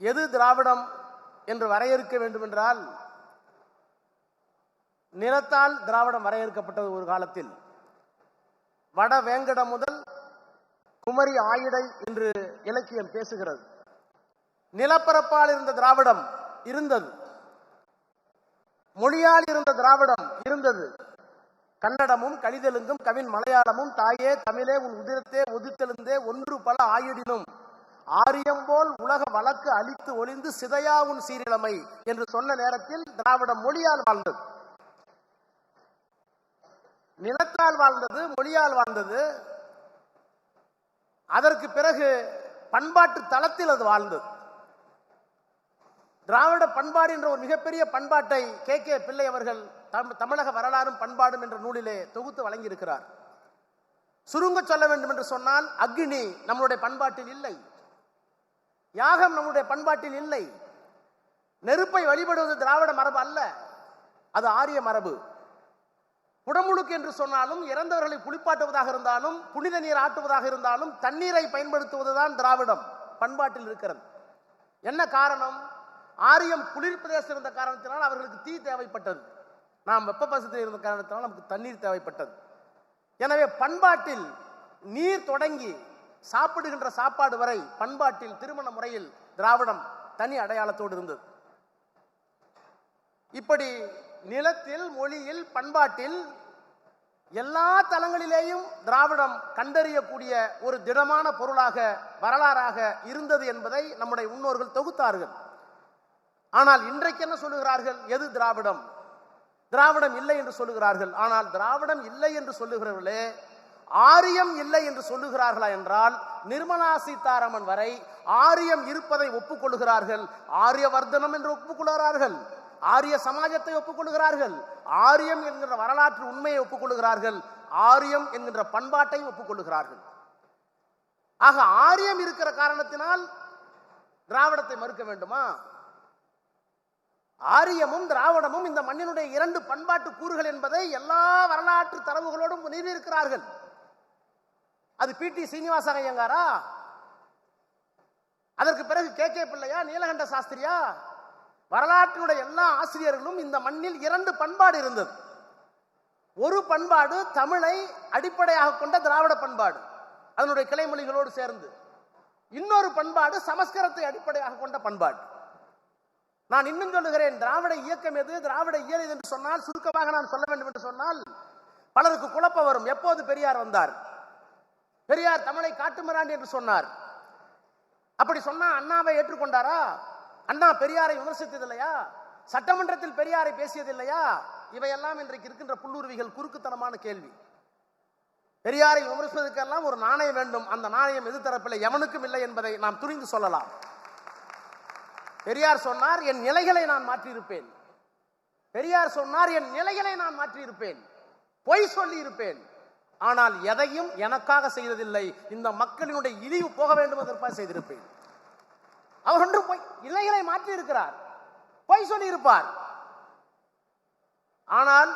எது திராவிடம் என்று வரையறுக்க வேண்டும் என்றால், நிலத்தால் திராவிடம் வரையறுக்கப்பட்டது ஒரு காலத்தில். வட வேங்கடம் முதல் குமரி ஆயிடை என்று இலக்கியம் பேசுகிறது. நிலப்பரப்பால் இருந்த திராவிடம் இருந்தது, மொழியால் இருந்த திராவிடம் இருந்தது. கன்னடமும் கலிதெலுங்கும் கவின் மலையாளமும் தாயே தமிழே உன் உதிரத்தே ஒதுத்தெழுந்தே ஒன்று பல ஆயிடினும் ஆரியம்போல் உலக வழக்கு அழித்து ஒளிந்து சிதையா உன் சீரிழமை என்று சொன்ன நேரத்தில் திராவிடம் மொழியால் வாழ்ந்தது, நிலத்தால் வாழ்ந்தது, மொழியால் வாழ்ந்தது. அதற்கு பிறகு பண்பாட்டு தளத்தில் அது வாழ்ந்தது. திராவிட பண்பாடு என்ற ஒரு மிகப்பெரிய பண்பாட்டை கே பிள்ளை அவர்கள் தமிழக வரலாறும் பண்பாடும் என்ற நூலிலே தொகுத்து வழங்கியிருக்கிறார். சுருங்க சொல்ல வேண்டும் என்று சொன்னால், அக்னி நம்முடைய பண்பாட்டில் இல்லை, யாகம் நம்முடைய பண்பாட்டில் இல்லை. நெருப்பை வழிபடுவது திராவிட மரபு அல்ல, அது ஆரிய மரபு. குடமுழுக்கு என்று சொன்னாலும், இறந்தவர்களை குளிப்பாட்டுவதாக இருந்தாலும், புனித நீர் ஆட்டுவதாக இருந்தாலும் தண்ணீரை பயன்படுத்துவதுதான் திராவிடம் பண்பாட்டில் இருக்கிறது. என்ன காரணம்? ஆரியம் குளிர் பிரதேசம் இருந்த காரணத்தினால் அவர்களுக்கு தீ தேவைப்பட்டது, நாம் வெப்ப பசத்தில் இருந்த காரணத்தினால் நமக்கு தண்ணீர் தேவைப்பட்டது. எனவே பண்பாட்டில் நீர் தொடங்கி சாப்பிடுகின்ற சாப்பாடு வரை பண்பாட்டில் திருமண முறையில் திராவிடம் தனி அடையாளத்தோடு இருந்தது. இப்படி நிலத்தில், மொழியில், பண்பாட்டில் எல்லா தளங்களிலேயும் திராவிடம் கண்டறியக்கூடிய ஒரு திடமான பொருளாக, வரலாறாக இருந்தது என்பதை நம்முடைய முன்னோர்கள் தொகுத்தார்கள். ஆனால் இன்றைக்கு என்ன சொல்லுகிறார்கள்? எது திராவிடம்? திராவிடம் இல்லை என்று சொல்லுகிறார்கள். ஆனால் திராவிடம் இல்லை என்று சொல்லுகிறவர்களே ஆரியம் இல்லை என்று சொல்லுகிறார்களா என்றால், நிர்மலா சீதாராமன் வரை ஆரியம் இருப்பதை ஒப்புக்கொள்ளுகிறார்கள், ஆரியவர்தனம் என்று ஒப்புக்கொள்கிறார்கள், ஆரிய சமாஜத்தை ஒப்புக்கொள்ளுகிறார்கள், ஆரியம் என்கின்ற வரலாற்று உண்மையை ஒப்புக்கொள்ளுகிறார்கள், ஆரியம் என்கின்ற பண்பாட்டை ஒப்புக்கொள்ளுகிறார்கள். ஆக ஆரியம் இருக்கிற காரணத்தினால் திராவிடத்தை மறுக்க வேண்டுமா? ஆரியமும் திராவிடமும் இந்த மண்ணினுடைய இரண்டு பண்பாட்டு கூறுகள் என்பதை எல்லா வரலாற்று தரவுகளோடும் நிரூபிக்கிறார்கள். அது பி.டி. சீனிவாச ஐயங்காரா, அதற்கு பிறகு கே பிள்ளையா, நீலகண்ட சாஸ்திரியா, வரலாற்றினுடைய எல்லா ஆசிரியர்களும் இந்த மண்ணில் இரண்டு பண்பாடு இருந்தது. ஒரு பண்பாடு தமிழை அடிப்படையாக கொண்ட திராவிட பண்பாடு, அதனுடைய கிளைமொழிகளோடு சேர்ந்து. இன்னொரு பண்பாடு சமஸ்கிருதத்தை அடிப்படையாக கொண்ட பண்பாடு. நான் இன்னும் சொல்லுகிறேன், திராவிட இயக்கம் எது, திராவிட இயல் எது என்று சொன்னால், சுருக்கமாக நான் சொல்ல வேண்டும் என்று சொன்னால் பலருக்கு குழப்பம் வரும். எப்போது பெரியார் வந்தார்? பெரியார் தமிழை காட்டுமிராண்டி என்று சொன்னார். அப்படி சொன்னா அண்ணாவை ஏற்றுக்கொண்டாரா? அண்ணா பெரியாரை விமர்சித்தது இல்லையா? சட்டமன்றத்தில் பெரியாரை பேசியது இல்லையா? இவையெல்லாம் இன்றைக்கு இருக்கின்ற புல்லுருவிகள் குறுக்குத்தனமான கேள்வி. பெரியாரை விமர்சிப்பதற்கெல்லாம் ஒரு நாணயம் வேண்டும். அந்த நாணயம் எது தரப்பில்லை, எவனுக்கும் இல்லை என்பதை நாம் துணிந்து சொல்லலாம். பெரியார் சொன்னார், என் நிலைகளை நான் மாற்றியிருப்பேன். பெரியார் சொன்னார், என் நிலைகளை நான் மாற்றியிருப்பேன், பொய் சொல்லி இருப்பேன், ஆனால் எதையும் எனக்காக செய்ததில்லை, இந்த மக்களினுடைய இழிவு போக வேண்டும் என்பதற்காக செய்திருப்பேன். அவர் ஒன்று பொய் நிலைகளை மாற்றி இருக்கிறார், பொய் சொல்லி இருப்பார். ஆனால்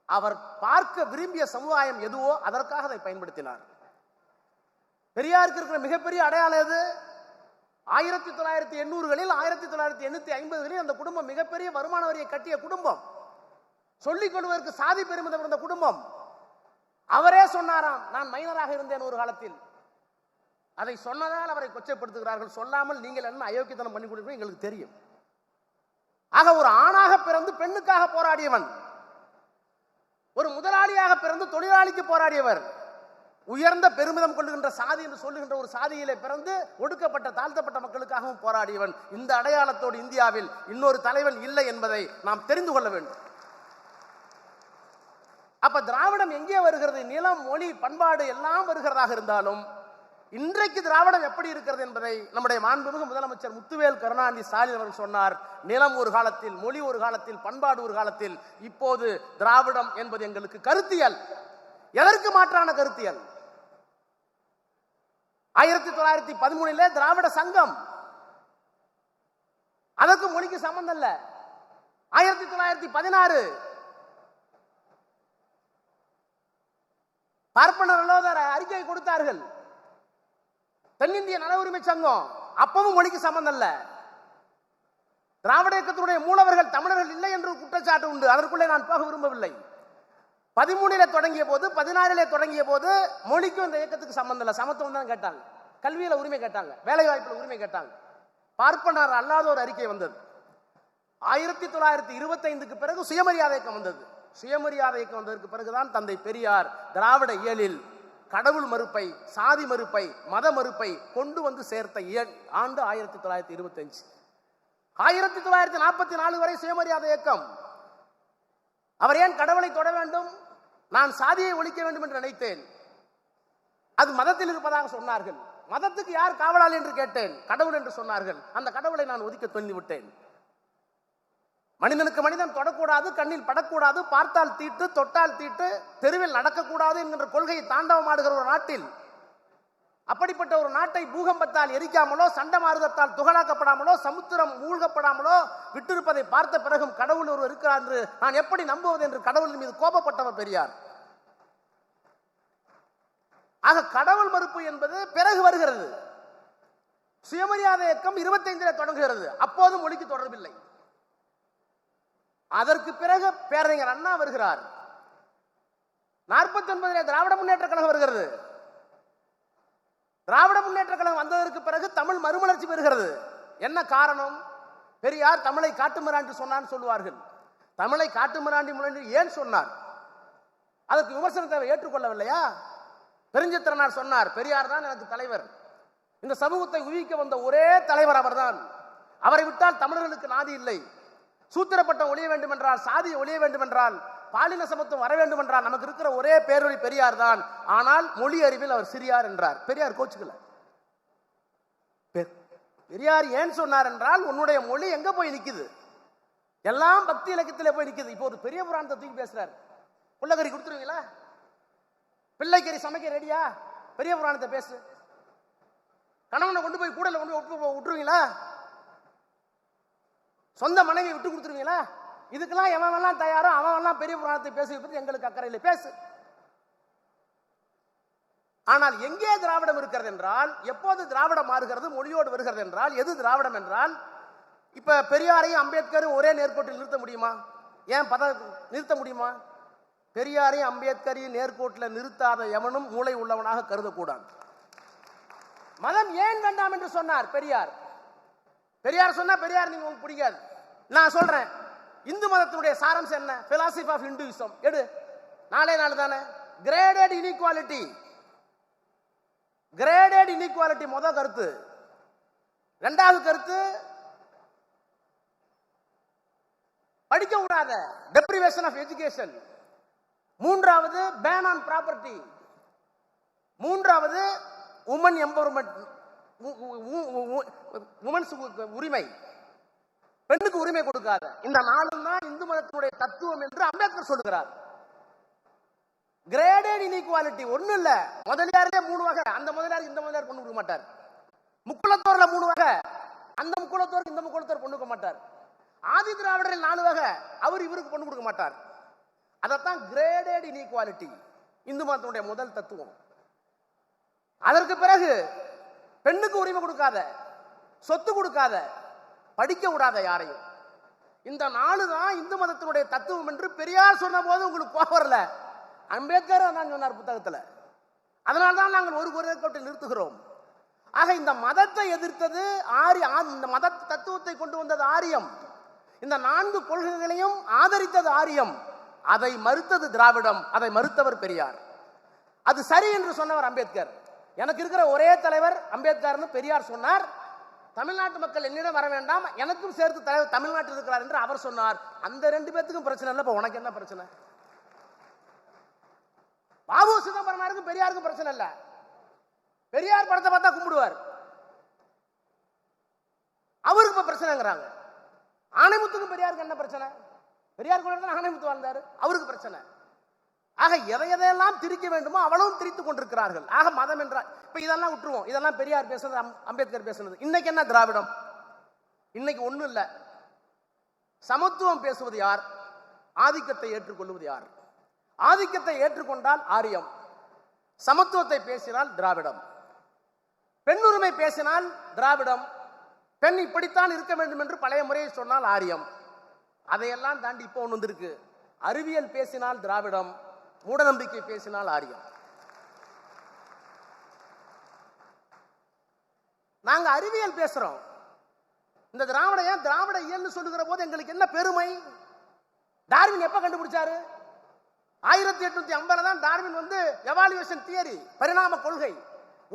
அவர் பார்க்க விரும்பிய சமுதாயம் எதுவோ அதற்காக அதை பயன்படுத்தினார். பெரியாருக்கு இருக்கிற மிகப்பெரிய அடையாளம் எது? 1980களில் 1950களில் அந்த குடும்பம் மிகப்பெரிய வருமான வரியை கட்டிய குடும்பம், சொல்லிக் கொள்வதற்கு சாதி பெருமிதம் இருந்த குடும்பம். அவரே சொன்னாராம், நான் மைனராக இருந்தேன் ஒரு காலத்தில். அதை சொன்னதால் அவரை கொச்சைப்படுத்துகிறார்கள், சொல்லாமல் நீங்கள் என்ன அயோக்கியத்தனம் பண்ணி கொடுப்பீங்க எங்களுக்கு தெரியும். ஆக ஒரு ஆணாக பிறந்து பெண்ணுக்காக போராடியவன், ஒரு முதலாளியாக பிறந்து தொழிலாளிக்கு போராடியவர், உயர்ந்த பெருமிதம் கொள்ளுகின்ற சாதி என்று சொல்லுகின்ற ஒரு சாதியிலே பிறந்து ஒடுக்கப்பட்ட தாழ்த்தப்பட்ட மக்களுக்காகவும் போராடியவன். இந்த அடையாளத்தோடு இந்தியாவில் இன்னொரு தலைவன் இல்லை என்பதை நாம் தெரிந்து கொள்ள வேண்டும். அப்ப திராவிடம் எங்கே வருகிறது? நிலம், மொழி, பண்பாடு எல்லாம் வருகிறதாக இருந்தாலும் இன்றைக்கு திராவிடம் எப்படி இருக்கிறது என்பதை நம்முடைய மாண்புமிகு முதலமைச்சர் முத்துவேல் கருணாநிதி ஸ்டாலின் அவர்கள் சொன்னார். நிலம் ஒரு காலத்தில், மொழி ஒரு காலத்தில், பண்பாடு ஒரு காலத்தில், இப்போது திராவிடம் என்பது எங்களுக்கு கருத்தியல். எதற்கு மாற்றான கருத்தியல்? 1913 திராவிட சங்கம், அதற்கு மொழிக்கு சம்பந்தம் இல்ல. 1916 பார்ப்பனர் அறிக்கை கொடுத்தார்கள். தென்னிந்திய நல உரிமை சங்கம் அப்பவும் மொழிக்கு சம்பந்தம் இல்ல. திராவிட இயக்கத்தினுடைய மூலவர்கள் தமிழர்கள் இல்லை என்று குற்றச்சாட்டு உண்டு. அதற்குள்ளே நான் போக விரும்பவில்லை. 13 தொடங்கிய போது 16 தொடங்கிய போது மொழிக்கும் இந்த இயக்கத்துக்கு சம்பந்தம் இல்லை. சமத்துவம் தான் கேட்டாங்க, கல்வியில உரிமை கேட்டாங்க, வேலை வாய்ப்புல உரிமை கேட்டாங்க. பார்ப்பனர் அல்லாத ஒரு அறிக்கை வந்தது. 1925க்கு பிறகு சுயமரியாதை இயக்கம் வந்தது. சுயமரியாதை இயக்கம் வந்ததற்கு பிறகுதான் தந்தை பெரியார் திராவிட இயலில் கடவுள் மறுப்பை, சாதி மறுப்பை, மத மறுப்பை கொண்டு வந்து சேர்த்த ஆண்டு 1925. 1944 வரை சுயமரியாதை இயக்கம். அவர் ஏன் கடவுளை தொட வேண்டும், நான் சாதியை ஒழிக்க வேண்டும் என்று நினைத்தேன். அது மதத்தில் இருப்பதாக சொன்னார்கள். மதத்துக்கு யார் காவலாளி என்று கேட்டேன். கடவுள் என்று சொன்னார்கள். அந்த கடவுளை நான் ஒதுக்க சொல்லி விட்டேன். மனிதனுக்கு மனிதன் தொடக்கூடாது, கண்ணில் படக்கூடாது, பார்த்தால் தீட்டு, தொட்டால் தீட்டு, தெருவில் நடக்கக்கூடாது என்கின்ற கொள்கையை தாண்டவமாடுகிற ஒரு நாட்டில், அப்படிப்பட்ட ஒரு நாட்டை பூகம்பத்தால் எரிக்காமலோ, சண்டமாறுதத்தால் துகளாக்கப்படாமலோ, சமுத்திரம் மூழ்கப்படாமலோ விட்டிருப்பதை பார்த்த பிறகும் கடவுள் ஒருவர் இருக்கிறார் என்று நான் எப்படி நம்புவது என்று கடவுள் மீது கோபப்பட்டவர் பெரியார். ஆக கடவுள் மறுப்பு என்பது பிறகு வருகிறது. சுயமரியாதை இயக்கம் 25 தொடங்குகிறது. அப்போது மொழிக்கு தொடர்பில்லை. அதற்கு பிறகு பேரறிஞர் அண்ணா வருகிறார். 49 திராவிட முன்னேற்ற கழகம் வருகிறது. திராவிட முன்னேற்ற கழகம் வந்ததற்கு பிறகு தமிழ் மறுமலர்ச்சி பெறுகிறது. என்ன காரணம்? பெரியார் தமிழை காட்டுமிராண்டி சொன்னான்னு சொல்லுவார்கள். தமிழை காட்டுமிராண்டி முன்னாடி ஏன் சொன்னார்? அதற்கு விமர்சனத்தை ஏற்றுக்கொள்ளவில்லையா? பெருஞ்சித்திரனார் சொன்னார், பெரியார் தான் எனக்கு தலைவர், இந்த சமூகத்தை உயிர்க்க வந்த ஒரே தலைவர் அவர்தான், அவரை விட்டால் தமிழர்களுக்கு நாதி இல்லை, சூத்திரப்பட்டம் ஒழிய வேண்டும் என்றால், சாதி ஒழிய வேண்டும் என்றால், பாலின சமத்துவம் வர வேண்டும் என்றால் நமக்கு இருக்கிற ஒரே பேரொழி பெரியார் தான். ஆனால் மொழி அறிவில் அவர் சிறியார் என்றார். பெரியார் கோச்சுக்கல. பெரியார் ஏன் சொன்னார் என்றால், உன்னுடைய மொழி எங்க போய் நிக்குது? எல்லாம் பக்தி இலக்கியத்திலே போய் நிக்குது. இப்போ ஒரு பெரிய புராணத்தை தூக்கி பேசுறாரு. புள்ளக்கறி கொடுத்துருவீங்களா? பிள்ளைக்கறி சமைக்க ரெடியா? பெரிய புராணத்தை பேசு. கணவனை கொண்டு போய் கூடல கொண்டு விட்டுருவீங்களா? சொந்த மனைவி விட்டு கொடுத்துருவீங்களா? இதுக்கெல்லாம் எவன் தயாரோ அவன் பெரிய புராணத்தை பேசி பற்றி எங்களுக்கு அக்கறை இல்லை, பேசு. ஆனால் எங்கே திராவிடம் இருக்கிறது என்றால், எப்போது திராவிடம் மாறுகிறது, மொழியோடு வருகிறது என்றால், எது திராவிடம் என்றால், இப்ப பெரியாரையும் அம்பேத்கரும் ஒரே நேர்கோட்டில் நிறுத்த முடியுமா? ஏன் நிறுத்த முடியுமா? பெரியாரையும் அம்பேத்கரையும் நேர்கோட்டில் நிறுத்தாத எவனும் மூளை உள்ளவனாக கருதக்கூடாது. மதம் ஏன் வேண்டாம் என்று சொன்னார் பெரியார். பெரியார் சொன்னா பெரியார் நீங்க உங்களுக்கு பிடிக்காது. நான் சொல்றேன், இந்து மதத்தினுடைய சாரம்சம் என்ன? பிலாசபி ஆஃப் ஹிந்துயிசம் எடு. நாளே நாள் தானே. Graded inequality. கிரேடட் இன்இக்வாலிட்டி முதல் கருத்து. இரண்டாவது கருத்து, படிக்க கூடாத டெப்ரிவேஷன் ஆஃப் எஜுகேஷன். மூன்றாவது பேன் ஆன் ப்ராப்பர்ட்டி. மூன்றாவது உமன் எம்பவர்மெண்ட், உமன்ஸ் உரிமை, பெண்ணுக்கு உரிமை கொடுக்காத. இந்த நாளும் தான் இந்து மதத்தினுடைய தத்துவம் என்று அம்பேத்கர் சொல்லுகிறார். கிரேடட் இன்இக்வாலிட்டி ஒண்ணு இல்ல. முதலியாரிலே 3 வகை. அந்த முதலியார் இந்த முதலியார் பொண்ணு கொடுக்க மாட்டார். முக்குளத்தோர்ல 3 வகை. அந்த முக்குளத்தோருக்கு இந்த முக்குளத்தோர் பொண்ணு கொடுக்க மாட்டார். ஆதி திராவிடரில் 4 வகை. அவர் இவருக்கு பொண்ணு கொடுக்க மாட்டார். அதத்தான் கிரேடட் இன்இக்வாலிட்டி, இந்து மதத்தினுடைய முதல் தத்துவம். அதற்கு பிறகு பெண்ணுக்கு உரிமை கொடுக்காத, சொத்து கொடுக்காத, படிக்க விடாத யாரையும். இந்த 4 தான் இந்து மதத்தினுடைய தத்துவம் என்று பெரியார் சொன்ன போது உங்களுக்கு கோபம் வரல. அம்பேத்கர் தான் சொன்னார் புத்தகத்தில். அதனால்தான் நாங்கள் ஒரு கோட்டை நிறுத்துகிறோம். ஆக இந்த மதத்தை எதிர்த்தது இந்த மத தத்துவத்தை கொண்டு வந்தது ஆரியம். இந்த 4 கொள்கைகளையும் ஆதரித்தது ஆரியம். அதை மறுத்தது திராவிடம். அதை மறுத்தவர் பெரியார். அது சரி என்று சொன்னவர் அம்பேத்கர். எனக்கு இருக்கிற ஒரே தலைவர் அம்பேத்கர்னு பெரியார் சொன்னார். தமிழ்நாட்டு மக்கள் என்னிடம் வர வேண்டாம், எனக்கும் சேர்த்து தலைவர் தமிழ்நாட்டில் இருக்கிறார் என்று அவர் சொன்னார். அந்த 2 பேத்துக்கும் பிரச்சனை இல்லை. இப்ப உனக்கு என்ன பிரச்சனை? பாபு சிதம்பரனாருக்கும் பெரியாருக்கும் பிரச்சனை இல்ல. பெரியார் படத்தை பார்த்தா கும்பிடுவார், அவருக்கு இப்ப பிரச்சனைங்கிறாங்க. ஆணைமுத்துக்கும் பெரியாருக்கு என்ன பிரச்சனை? பெரியார் கூட ஆணைமுத்து வாழ்ந்தாரு, அவருக்கு பிரச்சனை. ஆக எதையெல்லாம் திரிக்க வேண்டுமோ அவ்வளவும் திரித்துக் கொண்டிருக்கிறார்கள். ஆக மதம் என்றால் இப்ப இதெல்லாம் விட்டுருவோம். இதெல்லாம் பெரியார் பேசுனது, அம்பேத்கர் பேசுனது. இன்னைக்கு என்ன திராவிடம்? இன்னைக்கு ஒண்ணும் இல்ல. சமத்துவம் பேசுவது யார்? ஆதிக்கத்தை ஏற்றுக்கொள்வது யார்? ஆதிக்கத்தை ஏற்றுக்கொண்டால் ஆரியம், சமத்துவத்தை பேசினால் திராவிடம். பெண் உரிமை பேசினால் திராவிடம், பெண் இப்படித்தான் இருக்க வேண்டும் என்று பழைய முறையை சொன்னால் ஆரியம். அதையெல்லாம் தாண்டி இப்போ ஒன்று வந்திருக்கு. அறிவியல் பேசினால் திராவிடம், மூடநம்பிக்கை பேசினால் ஆரியம். நாங்க அறிவியல் பேசுறோம். இந்த திராவிட இயல்னு சொல்லுகிற போது எங்களுக்கு என்ன பெருமை? டார்வின் எப்ப கண்டுபிடிச்சாரு? 1850 தான் டார்வின் வந்து எவாலுவேஷன் தியரி, பரிணாம கொள்கை.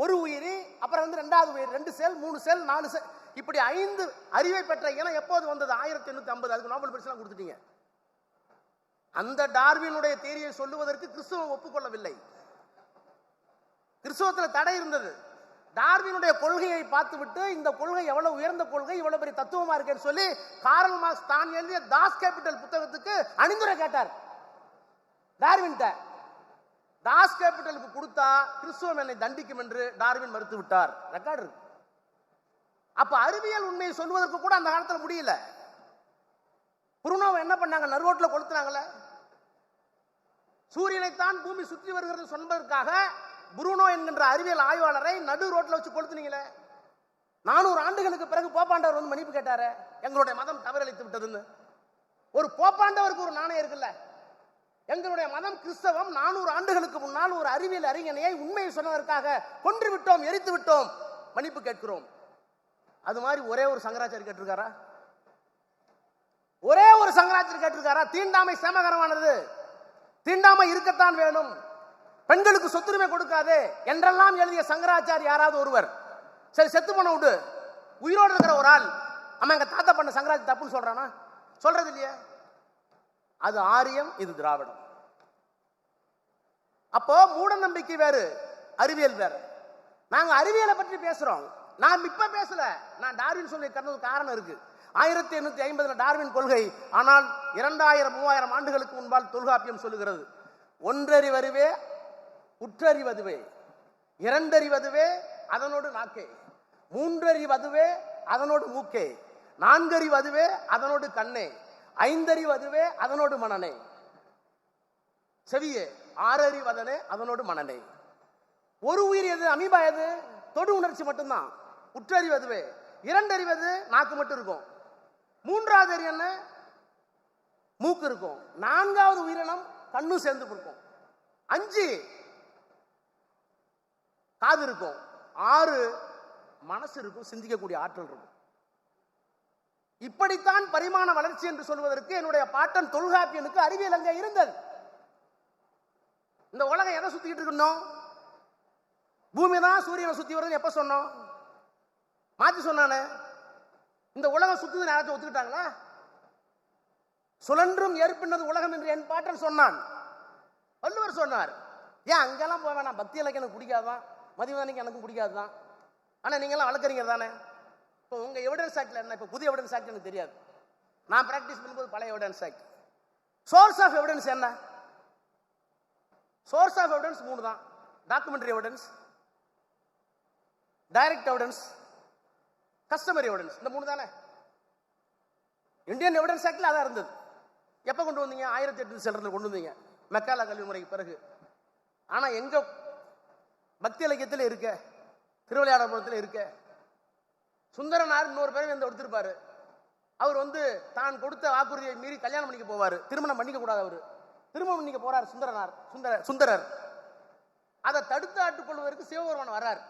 ஒரு உயிரி, அப்புறம் வந்து ரெண்டாவது உயிரி, 2 செல் 3 செல் 4 செல், இப்படி 5 அறிவை பெற்ற இனம் எப்போது வந்தது? 1850. அதுக்கு நோபல் பரிசு எல்லாம் கொடுத்துட்டீங்க. அந்த டார்வினுடைய தியரியை சொல்லுவதற்கு கிறிஸ்துவம் ஒப்புக்கொள்ளவில்லை. கிறிஸ்துவத்தில் தடை இருந்தது. டார்வினுடைய கொள்கையை பார்த்துவிட்டு இந்த கொள்கை எவ்வளவு உயர்ந்த கொள்கை, இவ்வளவு பெரிய தத்துவமா இருக்கேன்னு சொல்லி கார்ல் மார்க்ஸ் தான் எழுதிய தாஸ் கேபிட்டல் புத்தகத்துக்கு அணிந்துரை கேட்டார் டார்வின். தாஸ் கேபிட்டலுக்கு கொடுத்தா கிறிஸ்துவம் என்னை தண்டிக்கும் என்று டார்வின் மறுத்து விட்டார். ரெக்கார்டு இருக்கு. அப்ப அறிவியல் உண்மையை சொல்வதற்கு கூட அந்த காலத்தில் முடியல. புருனோவை என்ன பண்ணாங்க? நறுரோட்டில் கொளுத்துனாங்களே. சூரியனைத்தான் பூமி சுற்றி வருகிறது சொன்னதற்காக புருனோ என்கின்ற அறிவியல் ஆய்வாளரை நடு ரோட்ல வச்சு கொளுத்துனீங்களே. 400 ஆண்டுகளுக்கு பிறகு போப்பாண்டவர் வந்து மன்னிப்பு கேட்டாரு, எங்களுடைய மதம் தவறளித்து விட்டதுன்னு. ஒரு போப்பாண்டவருக்கு ஒரு நாணயம் இருக்குல்ல. எங்களுடைய மதம் கிறிஸ்தவம் 400 ஆண்டுகளுக்கு முன்னால் ஒரு அறிவியல் அறிஞனையை உண்மையை சொன்னதற்காக கொன்று விட்டோம், எரித்து விட்டோம், மன்னிப்பு கேட்கிறோம். அது மாதிரி ஒரே ஒரு சங்கராச்சாரி கேட்டிருக்காரா? ஒரே ஒரு சங்கராச்சாரி கேட்டிருக்காரா? தீண்டாமை சேமகரமானது, தீண்டாமை இருக்கத்தான் வேணும், பெண்களுக்கு சொத்துரிமை கொடுக்காது என்றெல்லாம் எழுதிய சங்கராச்சாரி யாராவது ஒருவர்? சரி, செத்து போன விட்டு உயிரோடு இருக்கிற ஒரு ஆள் அம்மா எங்க தாத்தா பண்ண சங்கராச்சாரி தப்புன்னு சொல்றானா? சொல்றது இல்லையே. அது ஆரியம், இது திராவிடம். அப்போ மூட நம்பிக்கை வேறு, அறிவியல் வேறு. நாங்க அறிவியலை பற்றி பேசுறோம். நான் இப்ப பேசல, நான் டார்வின் சொல்லி காரணம் இருக்கு. 1850 டார்வின் கொள்கை. ஆனால் 2000-3000 ஆண்டுகளுக்கு முன்பால் தொல்காப்பியம் சொல்லுகிறது, ஒன்றறிவதுவே உற்றறிவதுவே, இரண்டறிவதுவே அதனோடு நாக்கே, மூன்றறிவதுவே அதனோடு மூக்கே, நான்கறிவதுவே அதனோடு கண்ணே, ஐந்தறிவதுவே அதனோடு மனனே, செவியே, ஆறறிவதனே அதனோடு மனனே. ஒரு உயிர் எது? அமீபா எது? தொடு உணர்ச்சி மட்டும்தான். உற்றறிவதுவே. இரண்டறிவது நாக்கு மட்டும் இருக்கும். மூன்றாவது அறிவு என்ன? மூக்கு இருக்கும். நான்காவது உயிரினம் கண்ணும் சேர்ந்து இருக்கும். 5 காது இருக்கும். 6 மனசு இருக்கும், சிந்திக்கக்கூடிய ஆற்றல் இருக்கும். இப்படித்தான் பரிமாண வளர்ச்சி என்று சொல்வதற்கு என்னுடைய பாட்டன் தொல்காப்பியனுக்கு அறிவியல் அங்கே இருந்தது. இந்த உலகம் எதை சுத்திக்கிட்டு இருக்கணும்? பூமி தான் சூரியனை சுத்தி வருதுன்னு எப்ப சொன்னோம்? மாத்தி சொன்னானே. இந்த உலகம் சுத்துதுன்னு யாராச்சும் ஒத்துக்கிட்டாங்களா? சுழன்றும் ஏற்பின்னது உலகம் என்று என் பாட்டன் சொன்னான். வள்ளுவர் சொன்னார். ஏன் அங்கெல்லாம் போக வேணாம், பக்தி இலக்கியம் எனக்கு பிடிக்காதான், மதிவதனைக்கு எனக்கும் பிடிக்காதுதான். ஆனா நீங்க எல்லாம் வழக்கறிஞர் தானே. இப்போ உங்க எவிடன்ஸ் ஆக்ட்ல என்ன? இப்போ புதிய எவிடன்ஸ் ஆக்ட் எனக்கு தெரியாது. நான் பிராக்டிஸ் பண்ணும்போது பழைய evidence act. Source of evidence என்ன? சோர்ஸ் ஆஃப் எவிடன்ஸ் 3 தான். Documentary evidence, direct evidence, customary evidence. இந்த 3 தானே. இந்தியன் எவிடன்ஸ் ஆக்ட்ல அதான் இருந்தது. எப்ப கொண்டு வந்தீங்க? 1800 சென்டர்ல கொண்டு வந்தீங்க, மெக்காலா கல்வி முறைக்கு பிறகு. ஆனா எங்க பக்தி இலக்கியத்தில் இருக்க, திருவிளையாடபுரத்தில் இருக்க, சுந்தரனார் இன்னொரு பேரை வந்து எடுத்திருப்பாரு. அவர் வந்து தான் கொடுத்த வாக்குறுதியை மீறி கல்யாணம் பண்ணிக்க போவாரு. திருமணம் பண்ணிக்க கூடாது. அவரு திருமணம் பண்ணிக்க போறாரு சுந்தரர். அதை தடுத்து ஆட்டுக்கொள்வதற்கு சிவபெருமான் வர்றார்.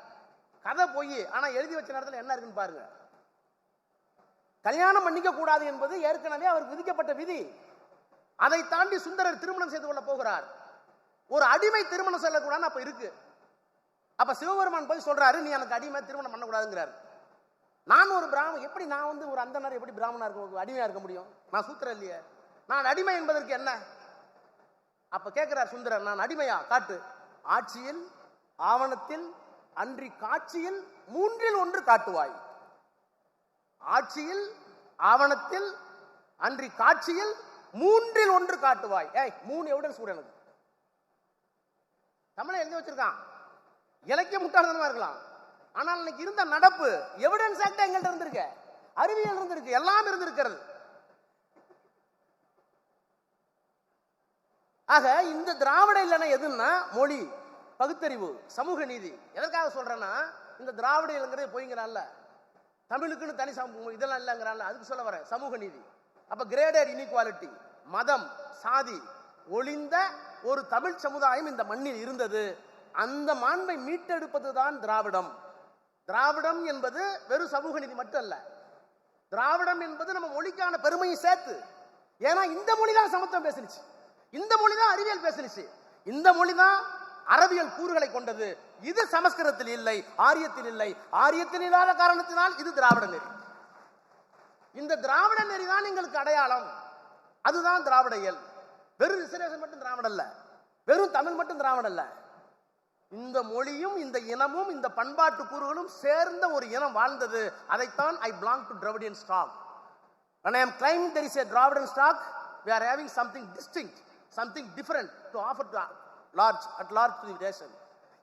கதை போய், ஆனா எழுதி வச்ச நேரத்தில் என்ன இருக்குன்னு பாருங்க. கல்யாணம் பண்ணிக்க கூடாது என்பது ஏற்கனவே அவருக்கு விதிக்கப்பட்ட விதி. அதை தாண்டி சுந்தரர் திருமணம் செய்து கொள்ள போகிறார். ஒரு அடிமை திருமணம் செல்லக்கூடாதுன்னு அப்ப இருக்கு. அப்ப சிவபெருமான் போய் சொல்றாரு, நீ எனக்கு அடிமை திருமணம் பண்ணக்கூடாதுங்கிறார். நான் ஒரு பிராமணன், எப்படி நான் வந்து ஒரு அந்தனர் எப்படி பிராமணா இருக்க, அடிமையா இருக்க முடியும்? நான் சூத்திரம் இல்லையே. நான் அடிமை என்பதற்கு என்ன? அப்ப கேட்கிறார் சுந்தரர், நான் அடிமையா? காட்டு. ஆட்சியில், ஆவணத்தில், அன்றி காட்சியில் 3இல் 1 காட்டுவாய். ஆட்சியில், ஆவணத்தில், அன்றி காட்சியில் 3இல் 1 காட்டுவாய். 3 எவிடன்ஸ் கூட எனக்கு. தமிழை எழுதி வச்சிருக்கான். இலக்கிய முட்டாள்தனமா இருக்கலாம், ஆனால் இன்னைக்கு இருந்த நடப்பு எவிடன்ஸ் ஆக்ட் எங்கள்கிட்ட இருந்திருக்கு, அறிவியல் இருந்திருக்கு, எல்லாம் இருந்திருக்கிறது. ஆக இந்த திராவிட இல்லைன்னா எதுன்னா மொழி, பகுத்தறிவு, சமூக நீதி. எதற்காக சொல்றேன்னா, இந்த திராவிடங்கிறதே போய்ங்கிறான்ல, தமிழுக்குன்னு தனி இதெல்லாம் இல்லைங்கிறான்ல, அதுக்கு சொல்ல வரேன் சமூக நீதி. அப்ப கிரேடட் இன்இக்வாலிட்டி, மதம் சாதி ஒளிந்த ஒரு தமிழ் சமுதாயம் இந்த மண்ணில் இருந்தது. அந்த மாண்பை மீட்டெடுப்பதுதான் திராவிடம். திராவிடம் என்பது வெறும் சமூக நீதி மட்டும் அல்ல, திராவிடம் என்பது நம்ம மொழிக்கான பெருமையை சேர்த்து. ஏன்னா இந்த மொழிதான் சமத்துவம் பேசினுச்சு, இந்த மொழிதான் அறிவியல் பேசினுச்சு, இந்த மொழிதான் அறிவியல் கூறுகளை கொண்டது. இது சமஸ்கிருதத்தில் இல்லை, ஆரியத்தில் இல்லை. ஆரியத்தில் இல்லாத காரணத்தினால் இது திராவிட நெறி. இந்த திராவிட நெறிதான் எங்களுக்கு அடையாளம். அதுதான் திராவிட இயல். வெறும் ரிசர்வேஷன் மட்டும் திராவிட அல்ல, வெறும் தமிழ் மட்டும் திராவிட அல்ல. இந்த மொழியும் இந்த இனமும் இந்த பண்பாட்டு கூறுகளும் சேர்ந்த ஒரு இனம் வாழ்ந்தது. அதைத்தான் I belong to Dravidian stock. When I am claiming there is a Dravidian stock, we are having something distinct, something different to offer to at large to the nation.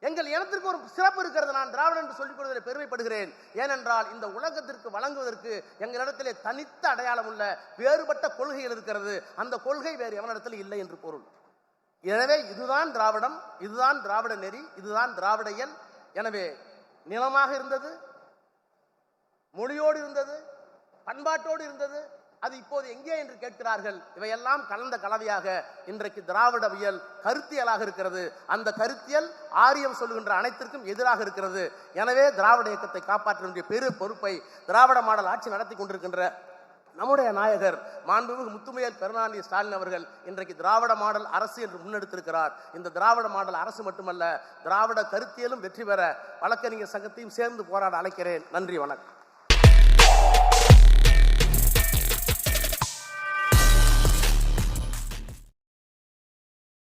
எங்கள் இனத்திற்கு ஒரு சிறப்பு இருக்கிறது. நான் திராவிடன் என்று சொல்லிக் கொள்வதில் பெருமைப்படுகிறேன். ஏனென்றால் இந்த உலகத்திற்கு வழங்குவதற்கு எங்களிடத்திலே தனித்த அடையாளம் உள்ள வேறுபட்ட கொள்கைகள் இருக்கிறது. அந்த கொள்கை வேறு எவனிடத்தில் இல்லை என்று பொருள். எனவே இதுதான் திராவிடம், இதுதான் திராவிட நெறி, இதுதான் திராவிட இயல். எனவே நிலமாக இருந்தது, மொழியோடு இருந்தது, பண்பாட்டோடு இருந்தது. அது இப்போது எங்கே என்று கேட்கிறார்கள். இவையெல்லாம் கலந்த கலவையாக இன்றைக்கு திராவிடவியல் கருத்தியலாக இருக்கிறது. அந்த கருத்தியல் ஆரியம் சொல்லுகின்ற அனைத்திற்கும் எதிராக இருக்கிறது. எனவே திராவிட இயக்கத்தை காப்பாற்ற வேண்டிய பெரு பொறுப்பை திராவிட மாடல் ஆட்சி நடத்தி கொண்டிருக்கின்ற நம்முடைய நாயகர் மாண்புமிகு முத்துமையல் கருணாநிதி ஸ்டாலின் அவர்கள் இன்றைக்கு திராவிட மாடல் அரசு என்று முன்னெடுத்திருக்கிறார். இந்த திராவிட மாடல் அரசு மட்டுமல்ல, திராவிட கருத்தியலும் வெற்றி பெற வழக்கறிஞர் சங்கத்தையும் சேர்ந்து போராட அழைக்கிறேன். நன்றி, வணக்கம்.